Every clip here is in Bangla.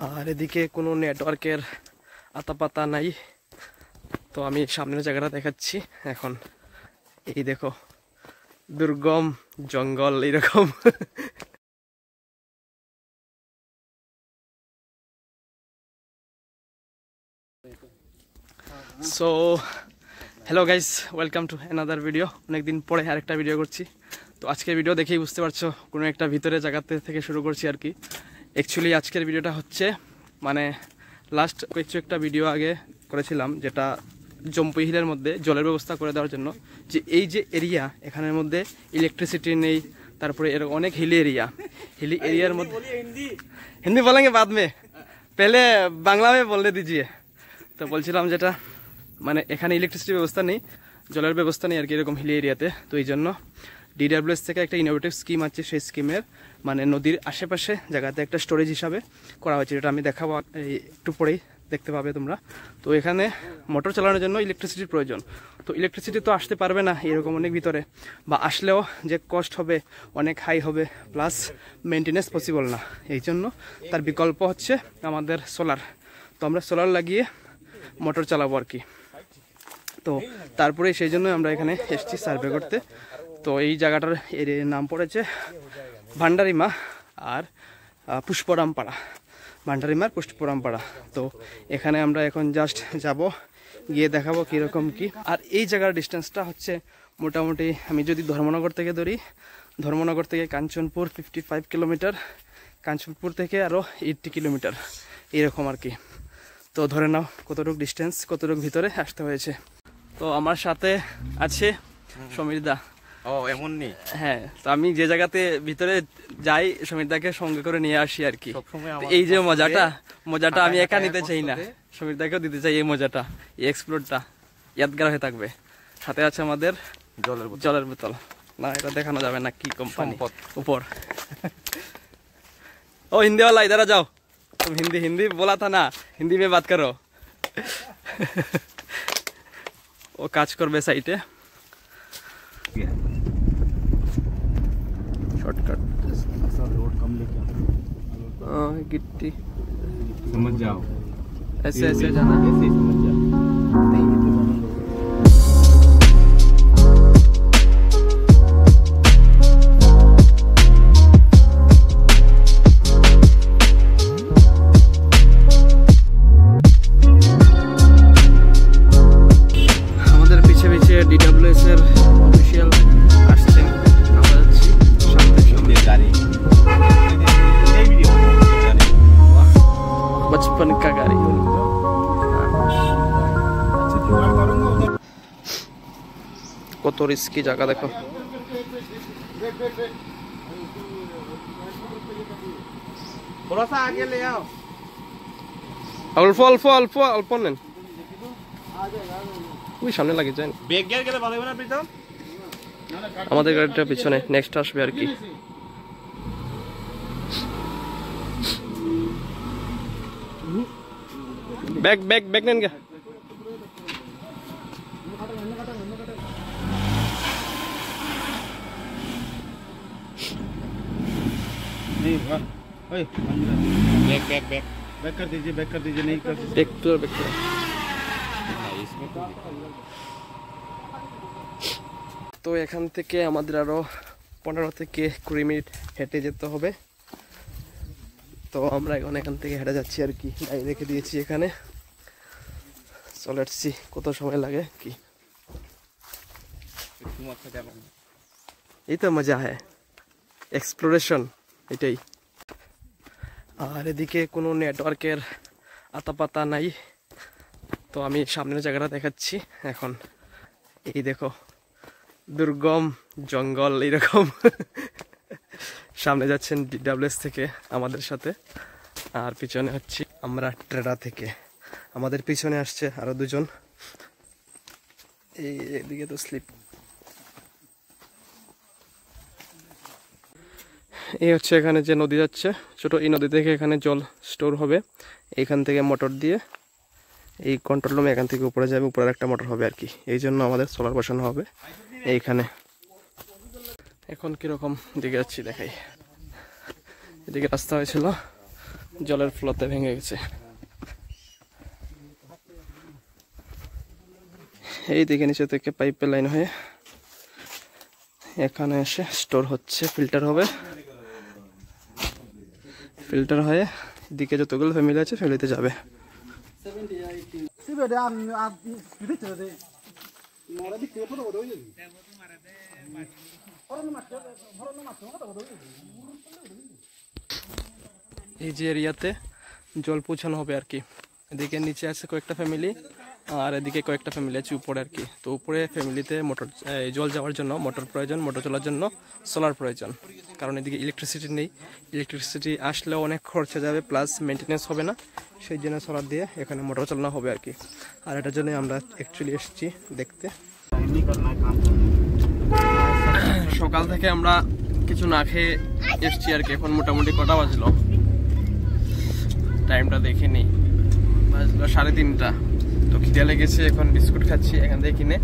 আর এদিকে কোনো নেটওয়ার্কের আতাপাতা নাই। তো আমি সামনের জায়গাটা দেখাচ্ছি এখন। এই দেখো দুর্গম জঙ্গল এরকম। So hello guys, welcome to another video. অনেকদিন পরে আরেকটা ভিডিও করছি। তো আজকের ভিডিও দেখেই বুঝতে পারছো কোনো একটা ভিতরে জায়গাতে থেকে শুরু করছি আর কি। অ্যাকচুয়ালি আজকের ভিডিওটা হচ্ছে মানে লাস্ট একটা ভিডিও আগে করেছিলাম, যেটা জম্পুই হিলের মধ্যে জলের ব্যবস্থা করে দেওয়ার জন্য। যে এই যে এরিয়া, এখানের মধ্যে ইলেকট্রিসিটি নেই, তারপরে এরকম অনেক হিলি এরিয়ার মধ্যে হিন্দি বলেंगे बाद में, पहले বাংলা में बोलने दीजिए। তো বলছিলাম যেটা মানে এখানে ইলেকট্রিসিটির ব্যবস্থা নেই, জলের ব্যবস্থা নেই আর কি এরকম হিলি এরিয়াতে। তো এই জন্য DWS থেকে একটা ইনোভেটিভ স্কিম আছে, সেই স্কিমের মানে নদীর আশেপাশে জায়গাতে একটা স্টোরেজ হিসাবে করা হয়েছে, যেটা আমি দেখাবো একটু পরেই দেখতে পাবে তোমরা। তো এখানে মোটর চালানোর জন্য ইলেকট্রিসিটির প্রয়োজন। তো ইলেকট্রিসিটি তো আসতে পারবে না এরকম অনেক ভিতরে, বা আসলেও যে কস্ট হবে অনেক হাই হবে, প্লাস মেনটেনেন্স পসিবল না। এই জন্য তার বিকল্প হচ্ছে আমাদের সোলার। তো আমরা সোলার লাগিয়ে মোটর চালাবো আর কি। তো তারপরে সেই জন্য আমরা এখানে এসেছি সার্ভে করতে। তো এই জায়গাটার এর নাম পড়েছে ভান্ডারিমা আর পুষ্পরামপাড়া, ভান্ডারিমার পুষ্পরামপাড়া। তো এখানে আমরা এখন জাস্ট যাব, গিয়ে দেখাবো কীরকম কি। আর এই জায়গার ডিস্টেন্সটা হচ্ছে মোটামুটি, আমি যদি ধর্মনগর থেকে ধরি, ধর্মনগর থেকে কাঞ্চনপুর 55 কিলোমিটার, কাঞ্চনপুর থেকে আরও 80 কিলোমিটার এরকম আর কি। তো ধরে নাও কতটুকু ডিস্টেন্স, কতটুকু ভিতরে আসতে হয়েছে। তো আমার সাথে আছে সমীর দা। ও এমন নেই? হ্যাঁ, তো আমি যে জায়গাতে ভিতরে যাই সমীর দাকে সঙ্গে করে নিয়ে আসি আর কি। এই যে মজাটা আমি একা নিতে চাই না, সমীর দাকেও দিতে চাই এই মজাটা, এই এক্সপ্লোরটা ইয়াদগার হয়ে থাকবে। সাথে আছে আমাদের জলের বোতল। না এটা দেখানো যাবে না, কি কোম্পানি উপর। ও हिंदी वाला इधर आ जाओ, तुम हिंदी बोला था ना, हिंदी में बात करो। ও কাজ করবে সাইটে। शॉर्टकट रोड कम लेके गिट्टी समझ जाओ, ऐसे जाना, ऐसे समझ जाओ। আমাদের পিছে DWS এর অফিসিয়াল আসছেন, আমরা যাচ্ছি সামনে गाड़ी बचपन का गाड़ी। কত রিস্কি জায়গা দেখো। थोड़ा सा आगे ले आओ, অল্প নেন, ওই সামনে লাগে যায়। ব্রেক গিয়ার গেলে ভালো হবে না প্রীতম? আমাদের গাড়িটা পিছনে নেক্সট আসবে আর কি। बैग नेन क्या? नहीं ओए बैक कर दीजिए नहीं कर दीजिए बैक इसमें তো এখান থেকে আমাদের আরো 15 থেকে 20 মিনিট হেঁটে যেতে হবে। তো আমরা এখন এখান থেকে হেঁটে যাচ্ছি আর কি, গাড়ি রেখে দিয়েছি এখানে। চলে আসছি, কত সময় লাগে কি। এই তো মজা হয়, এক্সপ্লোরেশন এটাই। আর এদিকে কোনো নেটওয়ার্কের আতাপাতা নাই। তো আমি সামনের জায়গাটা দেখাচ্ছি এখন। এই দেখো দুর্গম জঙ্গল এরকম। সামনে যাচ্ছেন DWS থেকে আমাদের সাথে, আর পিছনে হচ্ছে আমরা ট্রেডা থেকে। আমাদের পিছনে আসছে আরো দুজন। এইদিকে তো স্লিপ। এই হচ্ছে এখানে যে নদী যাচ্ছে ছোট, এই নদী থেকে এখানে জল স্টোর হবে। এইখান থেকে মোটর দিয়ে এই কন্ট্রোল রুমে এখান থেকে উপরে যাবে, উপরে একটা মোটর হবে আর কি। এই জন্য আমাদের সোলার বসানো হবে এইখানে। এখন কিরকম দিকে যাচ্ছি দেখাই। এদিকে রাস্তা হয়েছিল, জলের ফ্লোতে ভেঙে গেছে। এই দিকে নিচে থেকে পাইপের লাইন হয়ে এখানে এসে স্টোর হচ্ছে, ফিল্টার হবে, ফিল্টার হয়ে এদিকে যতগুলো ফ্যামিলি আছে ফ্যামিলিতে যাবে। এই যে এরিয়াতে জল পৌঁছানো হবে আর কি। এদিকে নিচে আছে কয়েকটা ফ্যামিলি আর এদিকে কয়েকটা ফ্যামিলি আছে উপরে আর কি। তো উপরে ফ্যামিলিতে মোটর জল যাওয়ার জন্য মোটর প্রয়োজন, মোটর চলার জন্য সোলার প্রয়োজন, কারণ এদিকে ইলেকট্রিসিটি নেই। ইলেকট্রিসিটি আসলেও অনেক খরচা যাবে, প্লাস মেনটেন্যান্স হবে না, সেই জন্য সোলার দিয়ে এখানে মোটর চালানো হবে আর কি। আর এটার জন্য আমরা অ্যাকচুয়ালি এসেছি দেখতে। সকাল থেকে আমরা কিছু না খেয়ে এসছি আর কি। এখন মোটামুটি কটা বাজলো টাইমটা দেখিনি, বাজলো 3:30। তো খিদে লেগেছে, এখন বিস্কুট খাচ্ছি এখান থেকে কিনে,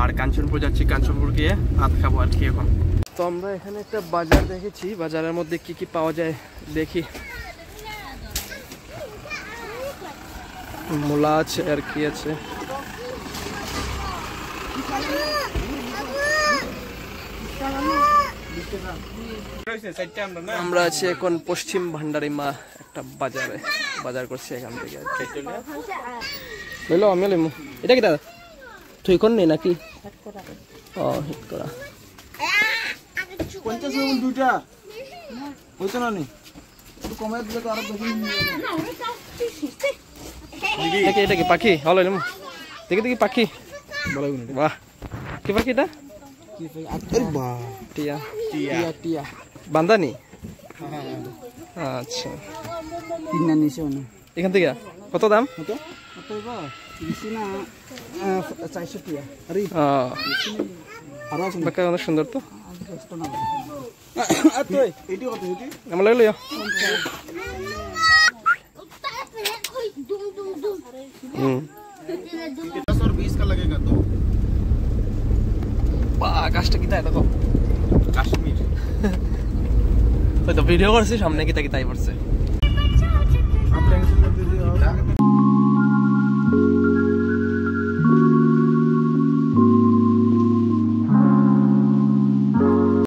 আর কাঞ্চনপুর যাচ্ছি, কাঞ্চনপুর গিয়ে ভাত খাবো আর কি এখন। তো আমরা এখানে একটা বাজার দেখেছি, বাজারের মধ্যে কি কি পাওয়া যায় দেখি। মূলা আছে আর কি আছে। আমরা আছি এখন পশ্চিম ভান্ডারি মা একটা বাজারে, বাজার করছি এখান থেকে। লইলো আমি লইমু। এটা কি দাদা তুই কোন নেই নাকি? ও হিট করা 50 দুইটা হইতো না নি, একটু কমায় দিলে তো আরো বেশি দেখি। এটা কি পাখি? হলো লইমু। দেখি দেখি পাখি। বাহ, কি পাখি এটা? আরে বাহ, টিয়া। টিয়া টিয়া বান্দানি। আচ্ছা, কিনা নিছে না এখান থেকে কত দাম? কত কত বা নিছে না 400 টিয়া। আরে আরো আছে বাক্কা অনেক সুন্দর তো। আর তুই এটি কত এটি আমার লাগে লইও। হুম 10 का लगेगा तो। আকাশটা কি তাই দেখো, কাশ্মীর তো ভিডিও করছি সামনে কি তাই পড়ছে।